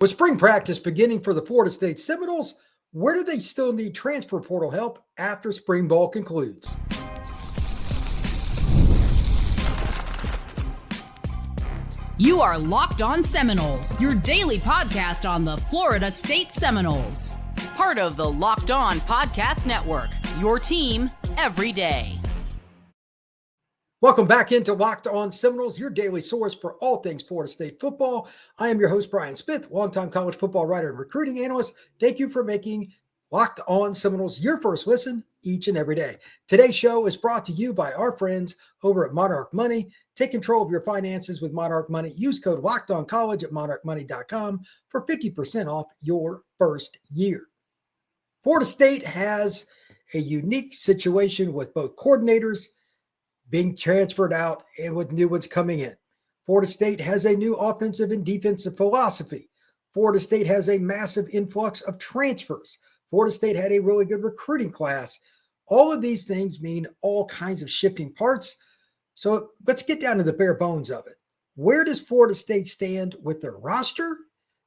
With spring practice beginning for the Florida State Seminoles, where do they still need transfer portal help after spring ball concludes? You are Locked On Seminoles, your daily podcast on the Florida State Seminoles. Part of the Locked On Podcast Network, your team every day. Welcome back into Locked On Seminoles, your daily source for all things Florida State football. I am your host, Brian Smith, longtime college football writer and recruiting analyst. Thank you for making Locked On Seminoles your first listen each and every day. Today's show is brought to you by our friends over at Monarch Money. Take control of your finances with Monarch Money. Use code LOCKEDONCollege at monarchmoney.com for 50% off your first year. Florida State has a unique situation with both coordinators being transferred out and with new ones coming in. Florida State has a new offensive and defensive philosophy. Florida State has a massive influx of transfers. Florida State had a really good recruiting class. All of these things mean all kinds of shifting parts. So let's get down to the bare bones of it. Where does Florida State stand with their roster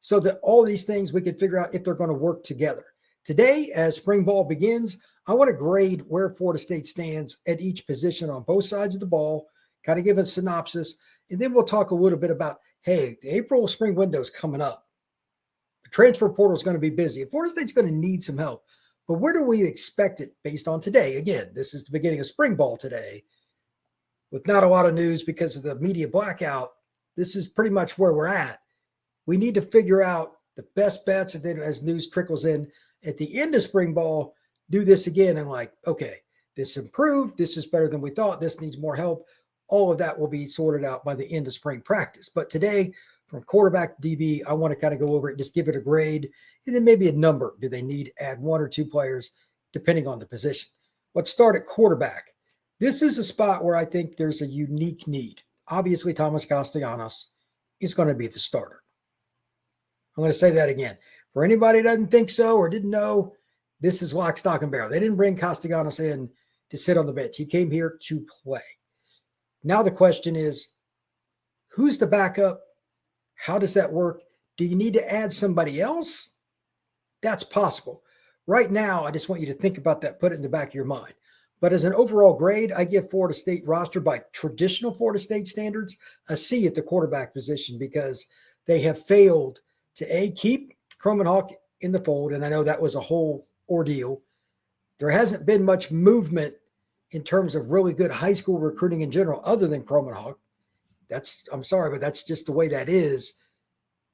so that all these things we can figure out if they're going to work together? Today, as spring ball begins, I want to grade where Florida State stands at each position on both sides of the ball, kind of give a synopsis, and then we'll talk a little bit about, hey, the April spring window is coming up. The transfer portal is going to be busy. And Florida State's going to need some help. But where do we expect it based on today? Again, this is the beginning of spring ball today with not a lot of news because of the media blackout. This is pretty much where we're at. We need to figure out the best bets, and then as news trickles in at the end of spring ball, do this again and like, okay, this improved. This is better than we thought. This needs more help. All of that will be sorted out by the end of spring practice. But today, from quarterback to DB, I want to kind of go over it, just give it a grade, and then maybe a number. Do they need to add one or two players, depending on the position? Let's start at quarterback. This is a spot where I think there's a unique need. Obviously, Thomas Castellanos is going to be the starter. I'm going to say that again. For anybody who doesn't think so or didn't know, this is lock, stock, and barrel. They didn't bring Castellanos in to sit on the bench. He came here to play. Now the question is, who's the backup? How does that work? Do you need to add somebody else? That's possible. Right now, I just want you to think about that, put it in the back of your mind. But as an overall grade, I give Florida State roster by traditional Florida State standards a C at the quarterback position because they have failed to keep Croman Hawk in the fold, and I know that was a whole ordeal. There hasn't been much movement in terms of really good high school recruiting in general, other than Croman Hawk. I'm sorry, but that's just the way that is.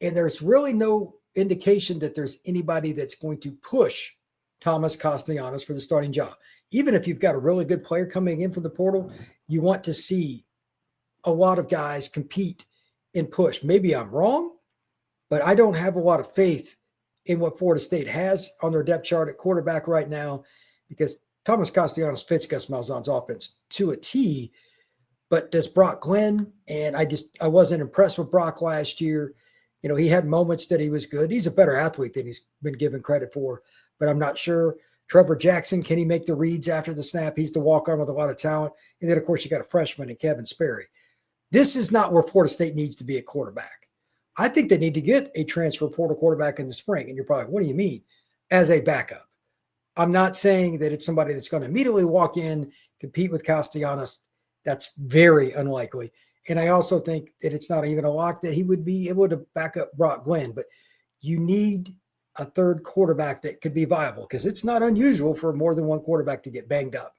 And there's really no indication that there's anybody that's going to push Thomas Castellanos for the starting job. Even if you've got a really good player coming in from the portal, you want to see a lot of guys compete and push. Maybe I'm wrong, but I don't have a lot of faith in what Florida State has on their depth chart at quarterback right now, because Thomas Castellanos fits Gus Malzahn's offense to a T. But does Brock Glenn? And I wasn't impressed with Brock last year. You know, he had moments that he was good. He's a better athlete than he's been given credit for, but I'm not sure. Trevor Jackson, can he make the reads after the snap? He's the walk-on with a lot of talent. And then, of course, you got a freshman in Kevin Sperry. This is not where Florida State needs to be at quarterback. I think they need to get a transfer portal quarterback in the spring. And you're probably, what do you mean? As a backup. I'm not saying that it's somebody that's going to immediately walk in, compete with Castellanos. That's very unlikely. And I also think that it's not even a lock that he would be able to back up Brock Glenn. But you need a third quarterback that could be viable, because it's not unusual for more than one quarterback to get banged up.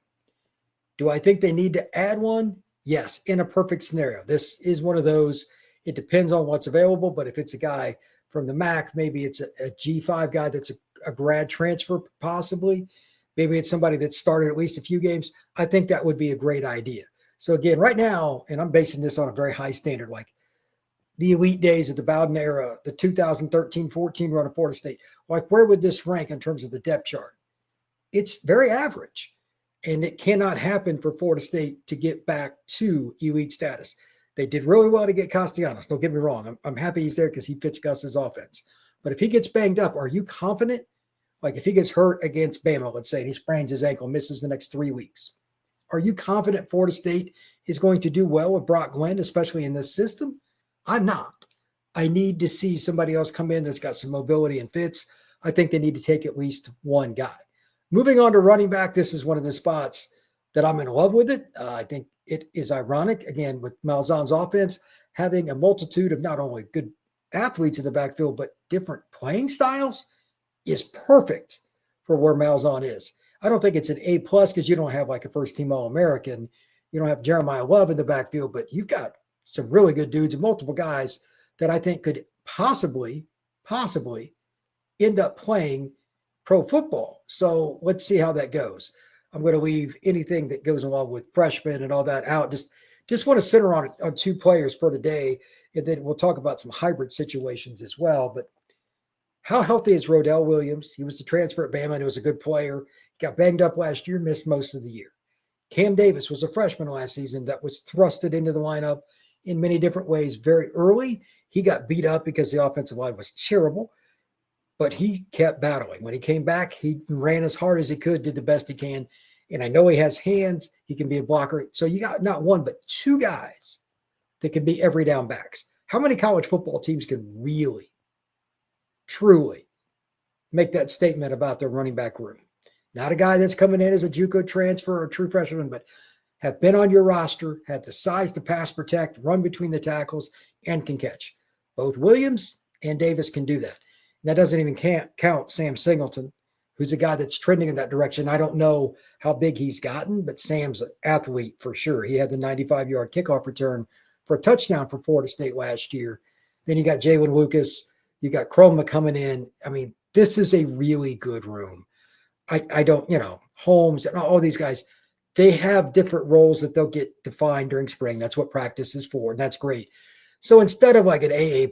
Do I think they need to add one? Yes, in a perfect scenario. This is one of those. It depends on what's available, but if it's a guy from the MAC, maybe it's a G5 guy that's a grad transfer possibly. Maybe it's somebody that started at least a few games. I think that would be a great idea. So again, right now, and I'm basing this on a very high standard, like the elite days of the Bowden era, the 2013-14 run of Florida State, like where would this rank in terms of the depth chart? It's very average, and it cannot happen for Florida State to get back to elite status. They did really well to get Castellanos. Don't get me wrong. I'm happy he's there because he fits Gus's offense. But if he gets banged up, are you confident? Like if he gets hurt against Bama, let's say, and he sprains his ankle, misses the next 3 weeks, are you confident Florida State is going to do well with Brock Glenn, especially in this system? I'm not. I need to see somebody else come in that's got some mobility and fits. I think they need to take at least one guy. Moving on to running back, this is one of the spots that I'm in love with it. I think it is ironic, again, with Malzahn's offense, having a multitude of not only good athletes in the backfield, but different playing styles is perfect for where Malzahn is. I don't think it's an A+ because you don't have like a first-team All-American. You don't have Jeremiah Love in the backfield, but you've got some really good dudes and multiple guys that I think could possibly end up playing pro football. So let's see how that goes. I'm going to leave anything that goes along with freshmen and all that out. Just want to center on two players for today, and then we'll talk about some hybrid situations as well. But how healthy is Rodell Williams? He was the transfer at Bama and he was a good player. Got banged up last year, missed most of the year. Cam Davis was a freshman last season that was thrusted into the lineup in many different ways very early. He got beat up because the offensive line was terrible, but he kept battling. When he came back, he ran as hard as he could, did the best he can. And I know he has hands. He can be a blocker. So you got not one, but two guys that can be every down backs. How many college football teams can really, truly make that statement about their running back room? Not a guy that's coming in as a JUCO transfer or a true freshman, but have been on your roster, have the size to pass protect, run between the tackles, and can catch. Both Williams and Davis can do that. And that doesn't even count Sam Singleton, who's a guy that's trending in that direction. I don't know how big he's gotten, but Sam's an athlete for sure. He had the 95-yard kickoff return for a touchdown for Florida State last year. Then you got Jalen Lucas. You got Chroma coming in. I mean, this is a really good room. I don't, Holmes and all these guys, they have different roles that they'll get defined during spring. That's what practice is for, and that's great. So instead of like an AA+,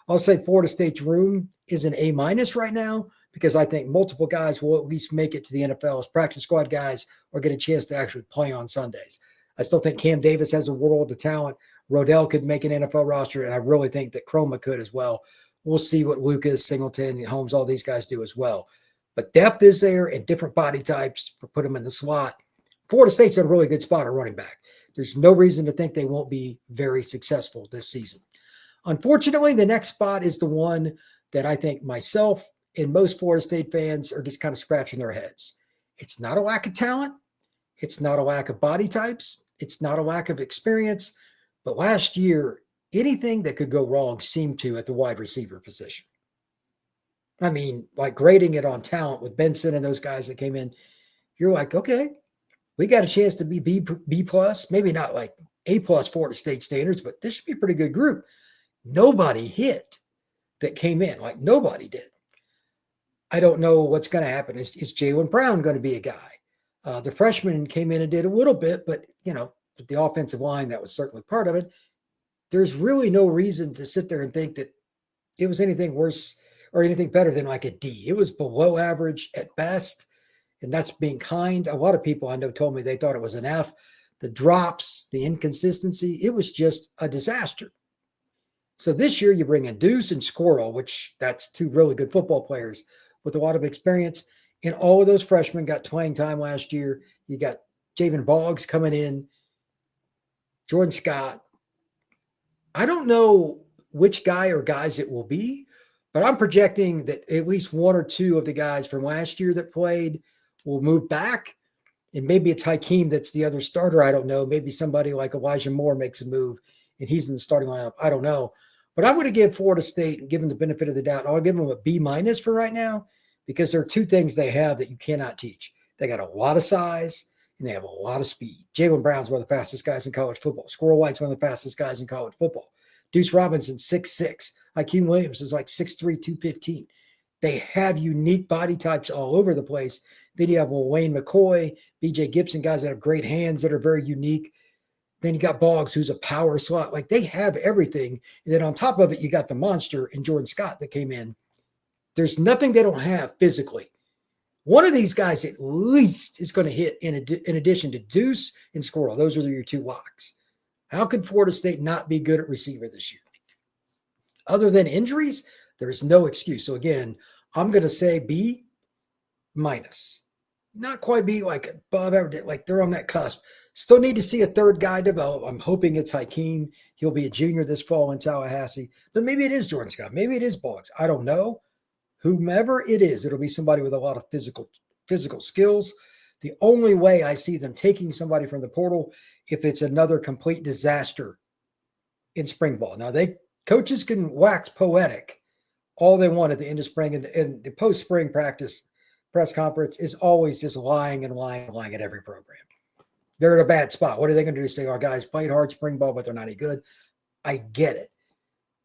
I'll say Florida State's room is an A- right now because I think multiple guys will at least make it to the NFL as practice squad guys or get a chance to actually play on Sundays. I still think Cam Davis has a world of talent. Rodell could make an NFL roster, and I really think that Chroma could as well. We'll see what Lucas, Singleton, Holmes, all these guys do as well. But depth is there and different body types for put them in the slot. Florida State's in a really good spot at running back. There's no reason to think they won't be very successful this season. Unfortunately, the next spot is the one that I think myself and most Florida State fans are just kind of scratching their heads. It's not a lack of talent. It's not a lack of body types. It's not a lack of experience. But last year, anything that could go wrong seemed to at the wide receiver position. I mean, like grading it on talent with Benson and those guys that came in, you're like, okay, we got a chance to be B+, maybe not like A+ Florida State standards, but this should be a pretty good group. Nobody hit that came in, like nobody did. I don't know what's going to happen. Is Jalen Brown going to be a guy? The freshman came in and did a little bit, but the offensive line, that was certainly part of it. There's really no reason to sit there and think that it was anything worse or anything better than like a D. It was below average at best, and that's being kind. A lot of people I know told me they thought it was an F. The drops, the inconsistency, it was just a disaster. So this year you bring in Deuce and Squirrel, which that's two really good football players with a lot of experience. And all of those freshmen got playing time last year. You got Javen Boggs coming in, Jordan Scott. I don't know which guy or guys it will be, but I'm projecting that at least one or two of the guys from last year that played will move back. And maybe it's Hakeem that's the other starter. I don't know. Maybe somebody like Elijah Moore makes a move and he's in the starting lineup. I don't know. But I'm going to give Florida State and give them the benefit of the doubt. I'll give them a B- for right now because there are two things they have that you cannot teach. They got a lot of size and they have a lot of speed. Jalen Brown's one of the fastest guys in college football. Squirrel White's one of the fastest guys in college football. Deuce Robinson, 6'6". Hakeem Williams is like 6'3", 215. They have unique body types all over the place. Then you have Wayne McCoy, BJ Gibson, guys that have great hands that are very unique. Then you got Boggs, who's a power slot. Like they have everything. And then on top of it, you got the monster in Jordan Scott that came in. There's nothing they don't have physically. One of these guys at least is going to hit in addition to Deuce and Squirrel. Those are your two locks. How could Florida State not be good at receiver this year? Other than injuries, there's no excuse. So again, I'm going to say B-. Not quite B like above average, like they're on that cusp. Still need to see a third guy develop. I'm hoping it's Hakeem. He'll be a junior this fall in Tallahassee. But maybe it is Jordan Scott. Maybe it is Boggs. I don't know. Whomever it is, it'll be somebody with a lot of physical skills. The only way I see them taking somebody from the portal if it's another complete disaster in spring ball. Now, coaches can wax poetic all they want at the end of spring, and the post-spring practice press conference is always just lying at every program. They're in a bad spot. What are they going to do? Say, our guys played hard spring ball, but they're not any good. I get it.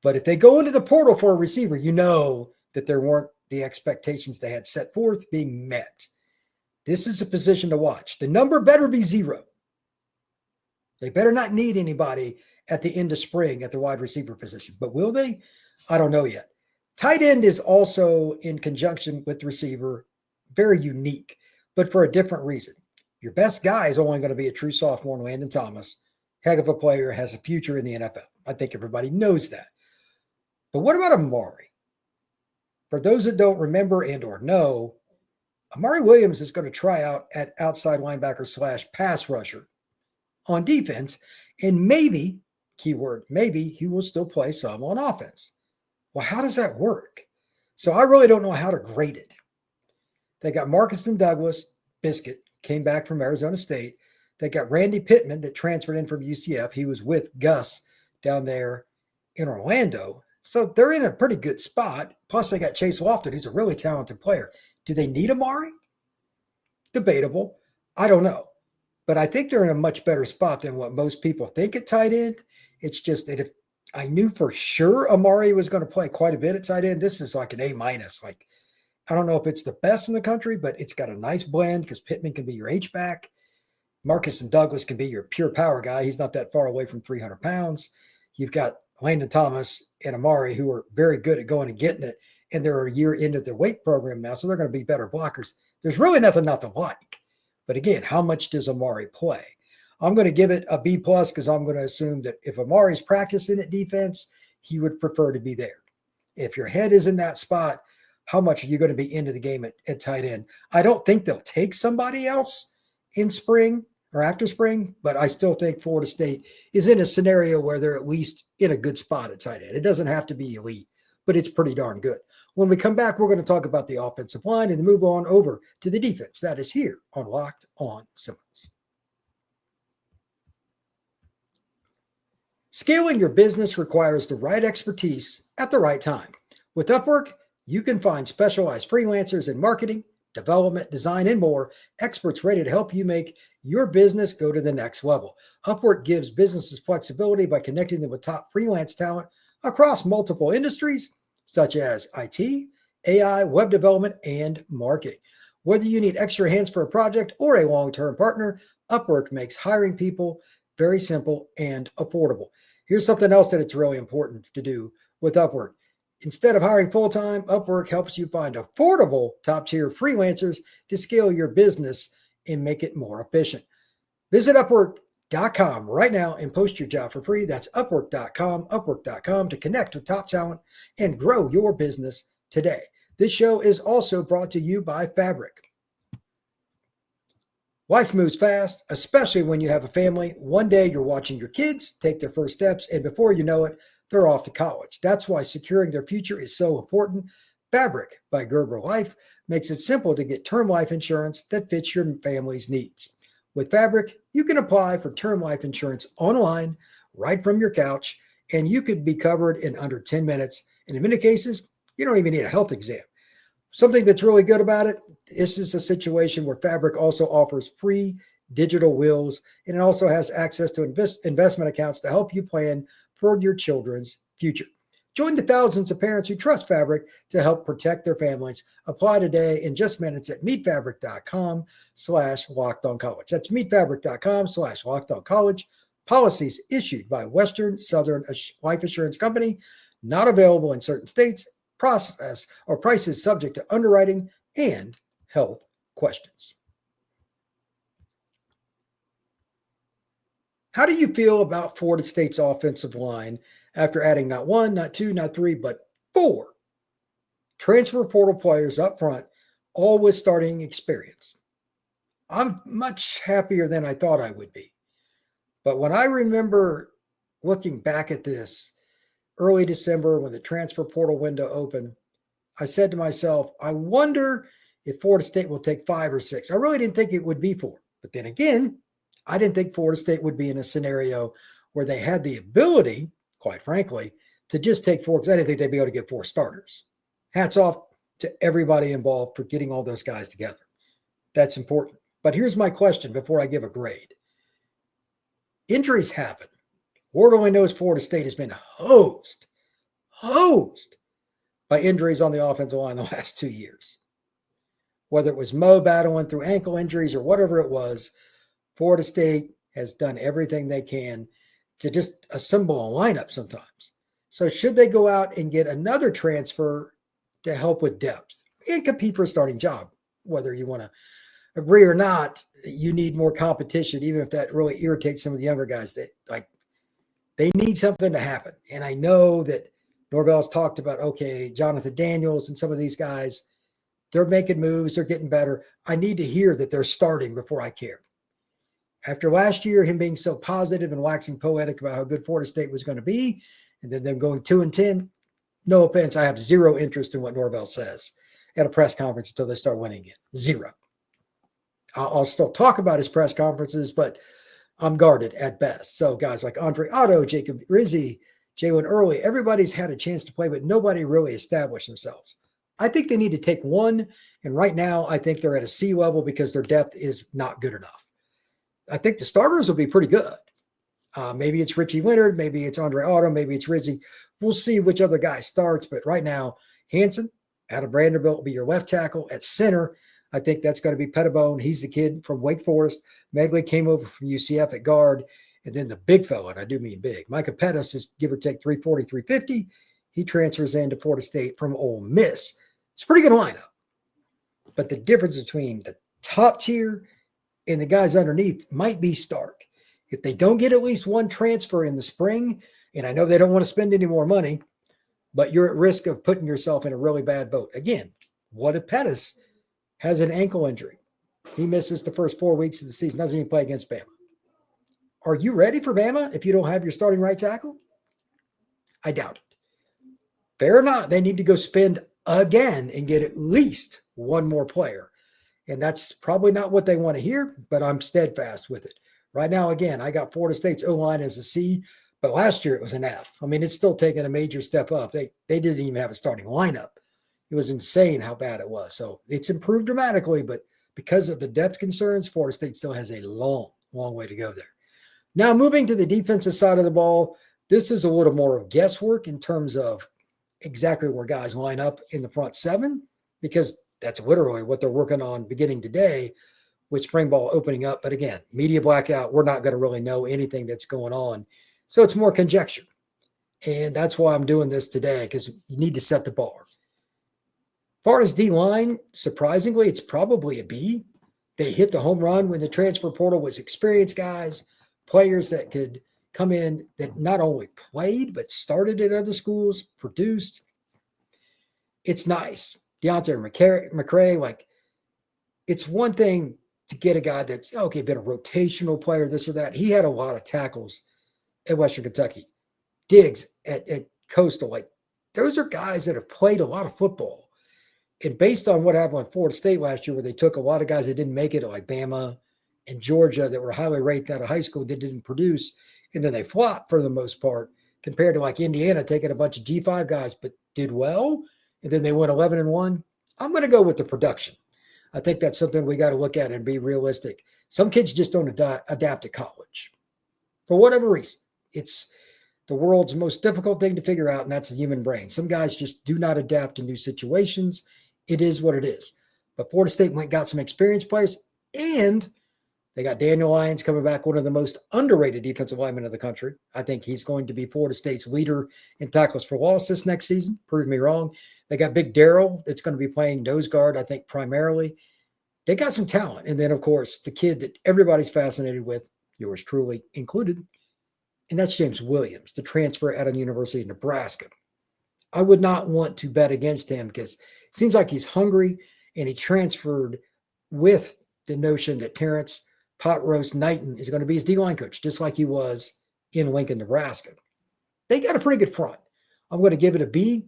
But if they go into the portal for a receiver, you know that there weren't the expectations they had set forth being met. This is a position to watch. The number better be 0. They better not need anybody at the end of spring at the wide receiver position. But will they? I don't know yet. Tight end is also in conjunction with the receiver, very unique, but for a different reason. Your best guy is only going to be a true sophomore, Landon Thomas. Heck of a player, has a future in the NFL. I think everybody knows that. But what about Amari? For those that don't remember and or know, Amari Williams is going to try out at outside linebacker / pass rusher on defense, and maybe, keyword maybe, he will still play some on offense. Well, how does that work? So I really don't know how to grade it. They got Marcus Douglas, Biscuit, came back from Arizona State. They got Randy Pittman that transferred in from UCF. He was with Gus down there in Orlando. So they're in a pretty good spot. Plus, they got Chase Lofton, who's a really talented player. Do they need Amari? Debatable. I don't know. But I think they're in a much better spot than what most people think at tight end. It's just that if I knew for sure Amari was going to play quite a bit at tight end, this is like an A-. Like, I don't know if it's the best in the country, but it's got a nice blend because Pittman can be your H-back. Marcus Douglas can be your pure power guy. He's not that far away from 300 pounds. You've got Landon Thomas and Amari who are very good at going and getting it, and they're a year into their weight program now, so they're going to be better blockers. There's really nothing not to like. But again, how much does Amari play? I'm going to give it a B+ because I'm going to assume that if Amari's practicing at defense, he would prefer to be there. If your head is in that spot, how much are you going to be into the game at tight end? I don't think they'll take somebody else in spring or after spring, but I still think Florida State is in a scenario where they're at least in a good spot at tight end. It doesn't have to be elite, but it's pretty darn good. When we come back, we're going to talk about the offensive line and move on over to the defense. That is here on Locked On Seminoles. Scaling your business requires the right expertise at the right time. With Upwork, you can find specialized freelancers in marketing, development, design, and more, experts ready to help you make your business go to the next level. Upwork gives businesses flexibility by connecting them with top freelance talent across multiple industries, such as IT, AI, web development, and marketing. Whether you need extra hands for a project or a long-term partner, Upwork makes hiring people very simple and affordable. Here's something else that it's really important to do with Upwork. Instead of hiring full-time, Upwork helps you find affordable top-tier freelancers to scale your business and make it more efficient. Visit Upwork.com right now and post your job for free. That's Upwork.com to connect with top talent and grow your business today. This show is also brought to you by Fabric. Life moves fast, especially when you have a family. One day you're watching your kids take their first steps, and before you know it, they're off to college. That's why securing their future is so important. Fabric by Gerber Life makes it simple to get term life insurance that fits your family's needs. With Fabric, you can apply for term life insurance online, right from your couch, and you could be covered in under 10 minutes. And in many cases, you don't even need a health exam. Something that's really good about it, this is a situation where Fabric also offers free digital wills, and it also has access to investment accounts to help you plan for your children's future. Join the thousands of parents who trust Fabric to help protect their families. Apply today in just minutes at meetfabric.com/lockedoncollege. That's meetfabric.com/lockedoncollege. Policies issued by Western Southern Life Assurance Company, not available in certain states. Process or prices subject to underwriting and health questions. How do you feel about Florida State's offensive line after adding not one, not two, not three, but 4 transfer portal players up front, all with starting experience? I'm much happier than I thought I would be. But when I remember looking back at this early December when the transfer portal window opened, I said to myself, I wonder if Florida State will take 5 or 6. I really didn't think it would be 4. But then again, I didn't think Florida State would be in a scenario where they had the ability, quite frankly, to just take 4, because I didn't think they'd be able to get 4 starters. Hats off to everybody involved for getting all those guys together. That's important. But here's my question before I give a grade. Injuries happen. Lord only knows Florida State has been hosed by injuries on the offensive line the last 2 years. Whether it was Mo battling through ankle injuries or whatever it was, Florida State has done everything they can to just assemble a lineup sometimes. So should they go out and get another transfer to help with depth and compete for a starting job? Whether you want to agree or not, you need more competition, even if that really irritates some of the younger guys. They need something to happen. And I know that Norvell's talked about, okay, Jonathan Daniels and some of these guys, they're making moves, they're getting better. I need to hear that they're starting before I care. After last year, him being so positive and waxing poetic about how good Florida State was going to be, and then them going 2-10, no offense, I have zero interest in what Norvell says at a press conference until they start winning again. Zero. I'll still talk about his press conferences, but I'm guarded at best. So guys like Andre Otto, Jacob Rizzi, Jalen Early, everybody's had a chance to play, but nobody really established themselves. I think they need to take one, and right now I think they're at a C level because their depth is not good enough. I think the starters will be pretty good. Maybe it's Richie Leonard, maybe it's Andre Otto, maybe it's Rizzi. We'll see which other guy starts, but right now, Hanson out of Vanderbilt will be your left tackle. At center, I think that's going to be Pettibone. He's the kid from Wake Forest. Medley came over from UCF at guard. And then the big fella, and I do mean big, Micah Pettis is give or take 340, 350. He transfers into Florida State from Ole Miss. It's a pretty good lineup. But the difference between the top tier and the guys underneath might be stark. If they don't get at least one transfer in the spring, and I know they don't want to spend any more money, but you're at risk of putting yourself in a really bad boat. Again, what if Pettis has an ankle injury? He misses the first 4 weeks of the season, doesn't even play against Bama. Are you ready for Bama if you don't have your starting right tackle? I doubt it. Fair or not, they need to go spend again and get at least one more player. And that's probably not what they want to hear, but I'm steadfast with it. Right now, again, I got Florida State's O-line as a C, but last year it was an F. I mean, it's still taking a major step up. They didn't even have a starting lineup. It was insane how bad it was. So it's improved dramatically, but because of the depth concerns, Florida State still has a long, long way to go there. Now, moving to the defensive side of the ball, this is a little more of guesswork in terms of exactly where guys line up in the front seven, because that's literally what they're working on beginning today with spring ball opening up. But again, media blackout, we're not going to really know anything that's going on. So it's more conjecture. And that's why I'm doing this today, because you need to set the bar. As far as D-line, surprisingly, it's probably a B. They hit the home run when the transfer portal was experienced guys, players that could come in that not only played, but started at other schools, produced. It's nice. Deontay McCray, it's one thing to get a guy that's, been a rotational player, this or that. He had a lot of tackles at Western Kentucky. Diggs at Coastal. Those are guys that have played a lot of football. And based on what happened at Florida State last year, where they took a lot of guys that didn't make it, like Bama and Georgia, that were highly rated out of high school that didn't produce, and then they flopped for the most part, compared to Indiana taking a bunch of G5 guys but did well, and then they went 11-1. I'm going to go with the production. I think that's something we got to look at and be realistic. Some kids just don't adapt to college for whatever reason. It's the world's most difficult thing to figure out, and that's the human brain. Some guys just do not adapt to new situations. It is what it is. But Florida State got some experienced players, and they got Daniel Lyons coming back, one of the most underrated defensive linemen of the country. I think he's going to be Florida State's leader in tackles for loss this next season. Prove me wrong. They got big Darrell that's going to be playing nose guard, I think, primarily. They got some talent. And then, of course, the kid that everybody's fascinated with, yours truly included, and that's James Williams, the transfer out of the University of Nebraska. I would not want to bet against him because it seems like he's hungry, and he transferred with the notion that Terrence Pot Roast Knighton is going to be his D-line coach, just like he was in Lincoln, Nebraska. They got a pretty good front. I'm going to give it a B.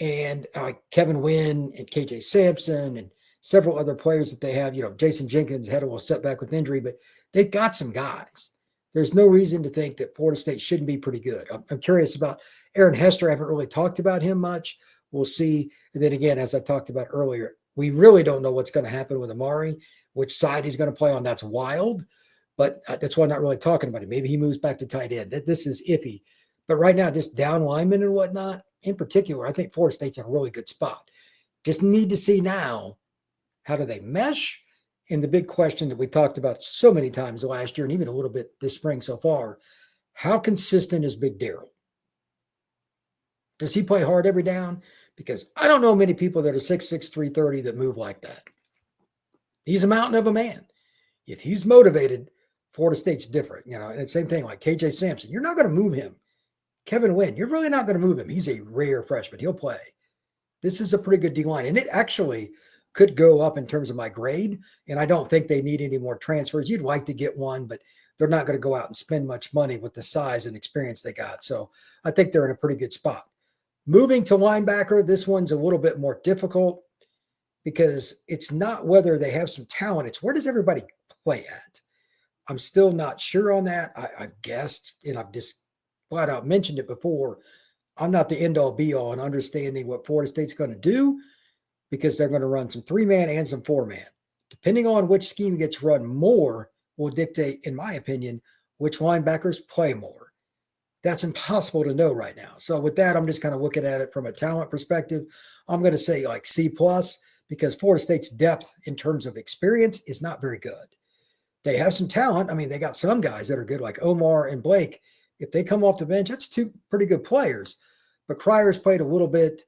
And Kevin Wynn and KJ Sampson and several other players that they have, Jason Jenkins had a little setback with injury, but they've got some guys. There's no reason to think that Florida State shouldn't be pretty good. I'm curious about Aaron Hester. I haven't really talked about him much. We'll see. And then again, as I talked about earlier, we really don't know what's going to happen with Amari, which side he's going to play on. That's wild. But that's why I'm not really talking about it. Maybe he moves back to tight end. This is iffy. But right now, just down linemen and whatnot, in particular, I think Florida State's in a really good spot. Just need to see now, how do they mesh? And the big question that we talked about so many times last year and even a little bit this spring so far, how consistent is Big Darrell? Does he play hard every down? Because I don't know many people that are 6'6", 330 that move like that. He's a mountain of a man. If he's motivated, Florida State's different. And it's the same thing like KJ Sampson. You're not going to move him. Kevin Wynn, you're really not going to move him. He's a rare freshman. He'll play. This is a pretty good D-line. And it actually could go up in terms of my grade. And I don't think they need any more transfers. You'd like to get one, but they're not going to go out and spend much money with the size and experience they got. So I think they're in a pretty good spot. Moving to linebacker, this one's a little bit more difficult because it's not whether they have some talent. It's where does everybody play at? I'm still not sure on that. I've guessed, and I've just flat out mentioned it before. I'm not the end all be all in understanding what Florida State's going to do because they're going to run some 3-man and some 4-man. Depending on which scheme gets run more will dictate, in my opinion, which linebackers play more. That's impossible to know right now. So with that, I'm just kind of looking at it from a talent perspective. I'm going to say like C+ because Florida State's depth in terms of experience is not very good. They have some talent. I mean, they got some guys that are good like Omar and Blake. If they come off the bench, that's two pretty good players. But Cryer's played a little bit.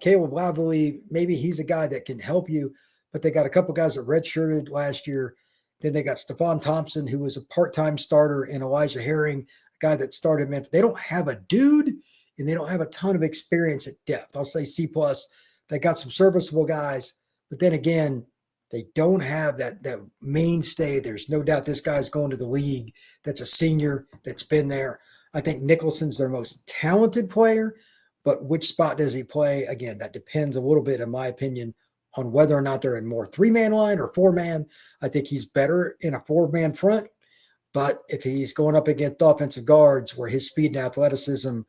Caleb Lavallee, maybe he's a guy that can help you. But they got a couple guys that redshirted last year. Then they got Stephon Thompson, who was a part-time starter, and Elijah Herring, a guy that started Memphis. They don't have a dude, and they don't have a ton of experience at depth. I'll say C+. They got some serviceable guys. But then again, they don't have that mainstay. There's no doubt this guy's going to the league. That's a senior that's been there. I think Nicholson's their most talented player, but which spot does he play? Again, that depends a little bit, in my opinion, on whether or not they're in more 3-man line or 4-man. I think he's better in a 4-man front, but if he's going up against offensive guards where his speed and athleticism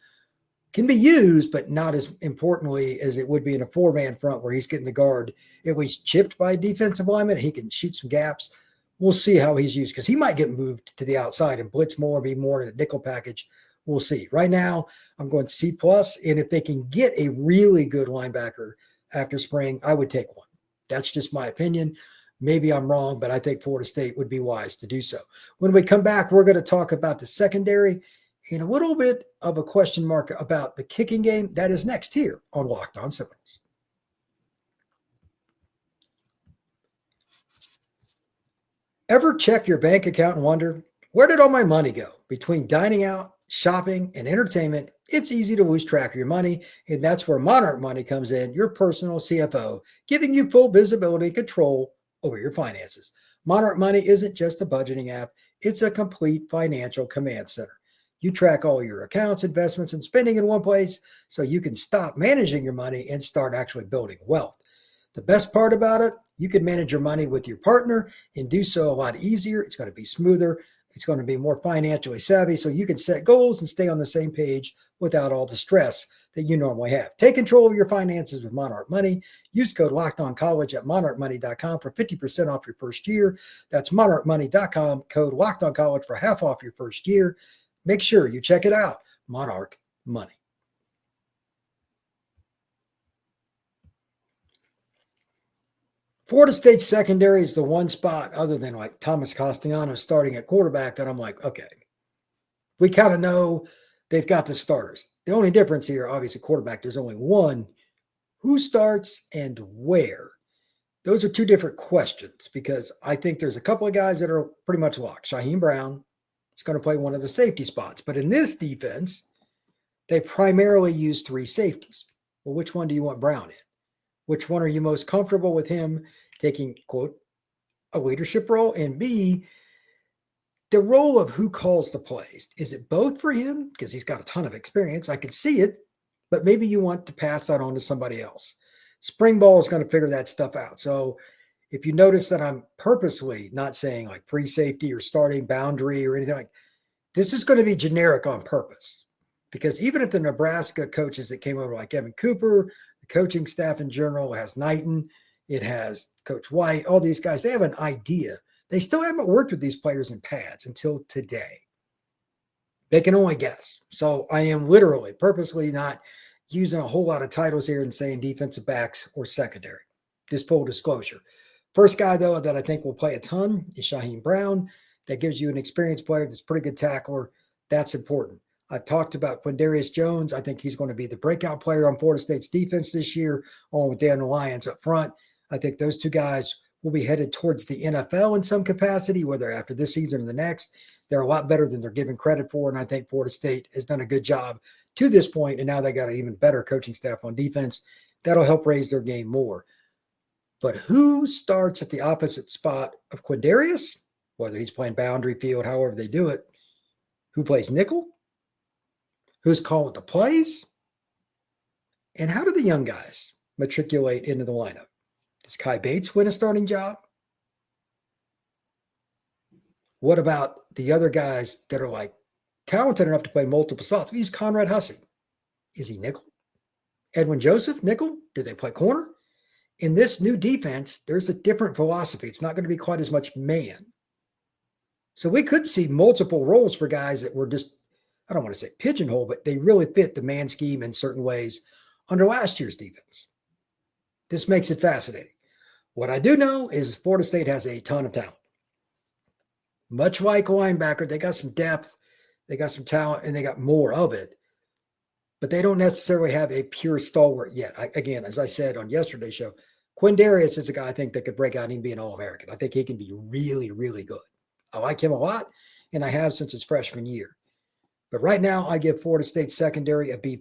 can be used, but not as importantly as it would be in a 4-man front where he's getting the guard at least chipped by a defensive lineman. He can shoot some gaps. We'll see how he's used because he might get moved to the outside and blitz more, be more in a nickel package. We'll see. Right now, I'm going C+, and if they can get a really good linebacker after spring, I would take one. That's just my opinion. Maybe I'm wrong, but I think Florida State would be wise to do so. When we come back, we're going to talk about the secondary and a little bit of a question mark about the kicking game. That is next here on Locked On Seminoles. Ever check your bank account and wonder, where did all my money go? Between dining out, shopping, and entertainment, it's easy to lose track of your money, and that's where Monarch Money comes in, your personal CFO, giving you full visibility and control over your finances. Monarch Money isn't just a budgeting app, it's a complete financial command center. You track all your accounts, investments, and spending in one place so you can stop managing your money and start actually building wealth. The best part about it, you can manage your money with your partner and do so a lot easier. It's going to be smoother. It's going to be more financially savvy so you can set goals and stay on the same page without all the stress that you normally have. Take control of your finances with Monarch Money. Use code LOCKEDONCollege at monarchmoney.com for 50% off your first year. That's monarchmoney.com, code LOCKEDONCollege for half off your first year. Make sure you check it out. Monarch Money. Florida State secondary is the one spot other than like Thomas Castellanos starting at quarterback that I'm like, okay, we kind of know they've got the starters. The only difference here, obviously quarterback, there's only one. Who starts and where? Those are two different questions because I think there's a couple of guys that are pretty much locked. Shaheem Brown is going to play one of the safety spots. But in this defense, they primarily use 3 safeties. Well, which one do you want Brown in? Which one are you most comfortable with him taking, quote, a leadership role? And B, the role of who calls the plays, is it both for him? Because he's got a ton of experience. I could see it, but maybe you want to pass that on to somebody else. Spring ball is going to figure that stuff out. So if you notice that I'm purposely not saying like free safety or starting boundary or anything like, this is going to be generic on purpose. Because even if the Nebraska coaches that came over, like Evan Cooper, the coaching staff in general, it has Knighton, it has Coach White, all these guys, they have an idea. They still haven't worked with these players in pads until today. They can only guess. So I am literally purposely not using a whole lot of titles here and saying defensive backs or secondary. Just full disclosure. First guy, though, that I think will play a ton is Shaheem Brown. That gives you an experienced player that's a pretty good tackler. That's important. I've talked about Quindarius Jones. I think he's going to be the breakout player on Florida State's defense this year, along with Daniel Lyons up front. I think those two guys will be headed towards the NFL in some capacity, whether after this season or the next. They're a lot better than they're given credit for, and I think Florida State has done a good job to this point, and now they got an even better coaching staff on defense. That'll help raise their game more. But who starts at the opposite spot of Quindarius, whether he's playing boundary field, however they do it? Who plays nickel? Who's calling the plays? And how do the young guys matriculate into the lineup? Does Kai Bates win a starting job? What about the other guys that are like talented enough to play multiple spots? He's Conrad Hussey. Is he nickel? Edwin Joseph, nickel? Do they play corner? In this new defense, there's a different philosophy. It's not going to be quite as much man. So we could see multiple roles for guys that were just, I don't want to say pigeonhole, but they really fit the man scheme in certain ways under last year's defense. This makes it fascinating. What I do know is Florida State has a ton of talent. Much like linebacker, they got some depth, they got some talent, and they got more of it. But they don't necessarily have a pure stalwart yet. Again, as I said on yesterday's show, Quindarius is a guy I think that could break out and even be an All-American. I think he can be really, really good. I like him a lot, and I have since his freshman year. But right now, I give Florida State secondary a B+.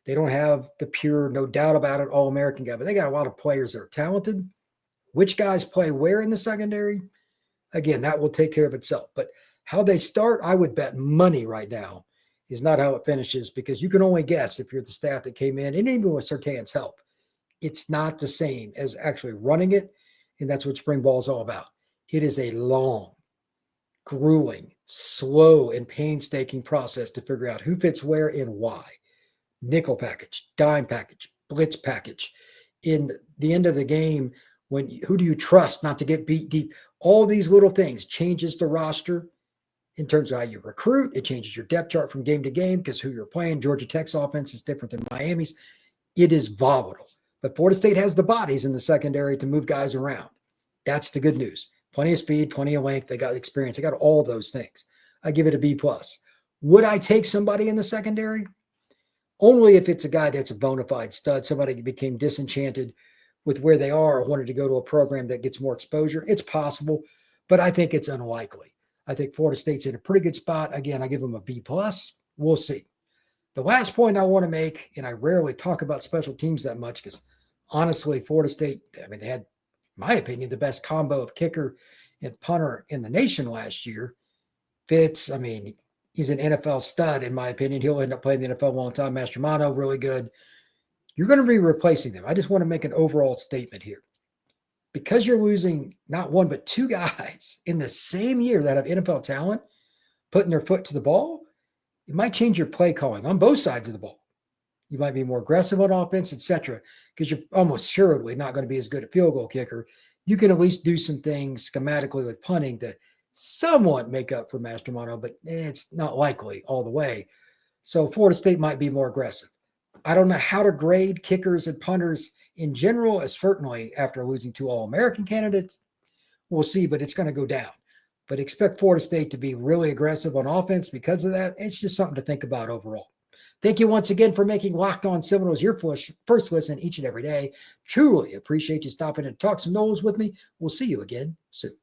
They don't have the pure, no doubt about it, All-American guy, but they got a lot of players that are talented. Which guys play where in the secondary? Again, that will take care of itself. But how they start, I would bet money right now is not how it finishes, because you can only guess if you're the staff that came in, and even with Surtain's help, it's not the same as actually running it, and that's what spring ball is all about. It is a long, grueling, slow, and painstaking process to figure out who fits where and why. Nickel package, dime package, blitz package. In the end of the game, who do you trust not to get beat deep? All these little things changes the roster in terms of how you recruit. It changes your depth chart from game to game because who you're playing. Georgia Tech's offense is different than Miami's. It is volatile. But Florida State has the bodies in the secondary to move guys around. That's the good news. Plenty of speed, plenty of length. They got experience. They got all those things. I give it a B+. Would I take somebody in the secondary? Only if it's a guy that's a bona fide stud, somebody who became disenchanted with where they are or wanted to go to a program that gets more exposure. It's possible, but I think it's unlikely. I think Florida State's in a pretty good spot. Again, I give them a B+. We'll see. The last point I want to make, and I rarely talk about special teams that much because honestly, Florida State, they had, in my opinion, the best combo of kicker and punter in the nation last year. Fitz, he's an NFL stud, in my opinion. He'll end up playing the NFL a long time. Mastromanno, really good. You're going to be replacing them. I just want to make an overall statement here. Because you're losing not one, but two guys in the same year that have NFL talent, putting their foot to the ball, it might change your play calling on both sides of the ball. You might be more aggressive on offense, etc., because you're almost surely not going to be as good a field goal kicker. You can at least do some things schematically with punting to somewhat make up for Mastromanno, but it's not likely all the way. So Florida State might be more aggressive. I don't know how to grade kickers and punters in general, as certainly after losing two All-American candidates. We'll see, but it's going to go down. But expect Florida State to be really aggressive on offense because of that. It's just something to think about overall. Thank you once again for making Locked On Seminoles your first listen each and every day. Truly appreciate you stopping and talk some Noles with me. We'll see you again soon.